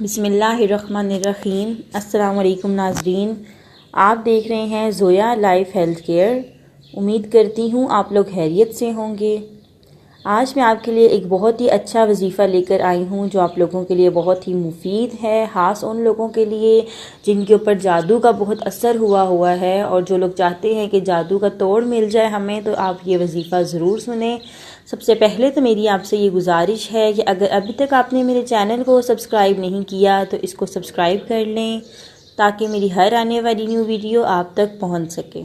बिस्मिल्लाहिर्रहमानिर्रहीम। अस्सलाम वालेकुम नाज़रीन, आप देख रहे हैं ज़ोया लाइफ हेल्थ केयर। उम्मीद करती हूँ आप लोग खैरियत से होंगे। आज मैं आपके लिए एक बहुत ही अच्छा वजीफ़ा लेकर आई हूँ जो आप लोगों के लिए बहुत ही मुफीद है, ख़ास उन लोगों के लिए जिनके ऊपर जादू का बहुत असर हुआ है और जो लोग चाहते हैं कि जादू का तोड़ मिल जाए हमें, तो आप ये वजीफ़ा ज़रूर सुने। सबसे पहले तो मेरी आपसे ये गुजारिश है कि अगर अभी तक आपने मेरे चैनल को सब्सक्राइब नहीं किया तो इसको सब्सक्राइब कर लें ताकि मेरी हर आने वाली न्यू वीडियो आप तक पहुंच सके।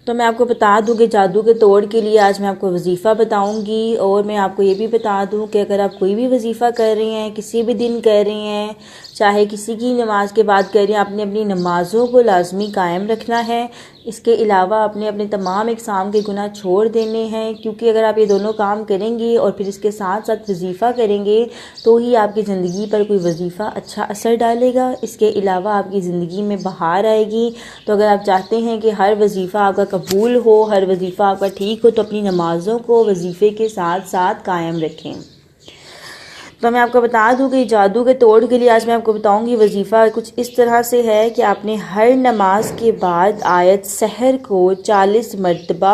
तो मैं आपको बता दूं कि जादू के तोड़ के लिए आज मैं आपको वजीफ़ा बताऊंगी और मैं आपको ये भी बता दूं कि अगर आप कोई भी वजीफ़ा कर रहे हैं, किसी भी दिन कर रहे हैं, चाहे किसी की नमाज के बाद कर रहे हैं, आपने अपनी नमाज़ों को लाजमी कायम रखना है। इसके अलावा अपने अपने तमाम इक़साम के गुनाह छोड़ देने हैं, क्योंकि अगर आप ये दोनों काम करेंगे और फिर इसके साथ साथ वजीफ़ा करेंगे तो ही आपकी ज़िंदगी पर कोई वजीफ़ा अच्छा असर डालेगा। इसके अलावा आपकी ज़िंदगी में बहार आएगी। तो अगर आप चाहते हैं कि हर वजीफ़ा आपका कबूल हो, हर वजीफ़ा आपका ठीक हो, तो अपनी नमाज़ों को वजीफ़े के साथ साथ कायम रखें। तो मैं आपको बता दूं कि जादू के तोड़ के लिए आज मैं आपको बताऊंगी वजीफ़ा कुछ इस तरह से है कि आपने हर नमाज के बाद आयत सहर को 40 मरतबा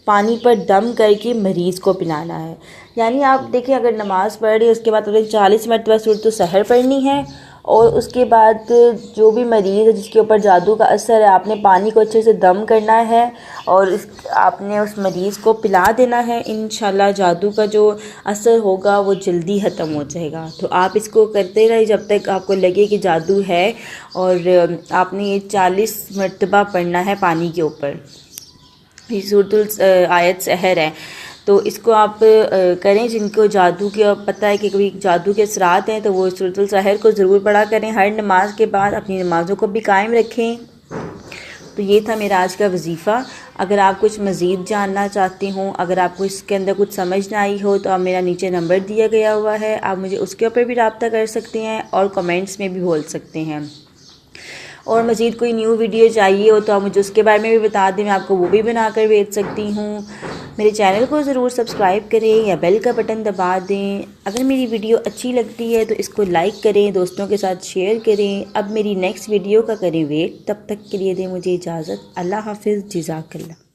पानी पर दम करके मरीज़ को पिलाना है। यानी आप देखिए, अगर नमाज़ पढ़ रही है उसके बाद आपने 40 मरतबा सूरत सहर पढ़नी है और उसके बाद जो भी मरीज़ है जिसके ऊपर जादू का असर है, आपने पानी को अच्छे से दम करना है और आपने उस मरीज़ को पिला देना है। इंशाल्लाह जादू का जो असर होगा वो जल्दी ख़त्म हो जाएगा। तो आप इसको करते रहिए जब तक आपको लगे कि जादू है। और आपने ये 40 मरतबा पढ़ना है पानी के ऊपर। ये सूरतुल आयत सहर है, तो इसको आप करें। जिनको जादू के पता है कि कभी जादू के असरात हैं तो वो सूरतुल सहर को ज़रूर पढ़ा करें हर नमाज के बाद। अपनी नमाज़ों को भी कायम रखें। तो ये था मेरा आज का वजीफ़ा। अगर आप कुछ मज़ीद जानना चाहते हों, अगर आपको इसके अंदर कुछ समझ ना आई हो, तो आप मेरा नीचे नंबर दिया गया हुआ है, आप मुझे उसके ऊपर भी रब्ता कर सकते हैं और कमेंट्स में भी बोल सकते हैं। और मज़ीद कोई न्यू वीडियो चाहिए हो तो आप मुझे उसके बारे में भी बता दें, मैं आपको वो भी बनाकर भेज सकती हूँ। मेरे चैनल को ज़रूर सब्सक्राइब करें या बेल का बटन दबा दें। अगर मेरी वीडियो अच्छी लगती है तो इसको लाइक करें, दोस्तों के साथ शेयर करें। अब मेरी नेक्स्ट वीडियो का करें वेट। तब तक के लिए दें मुझे इजाज़त। अल्लाह हाफ़िज़। जज़ाकल्लाह।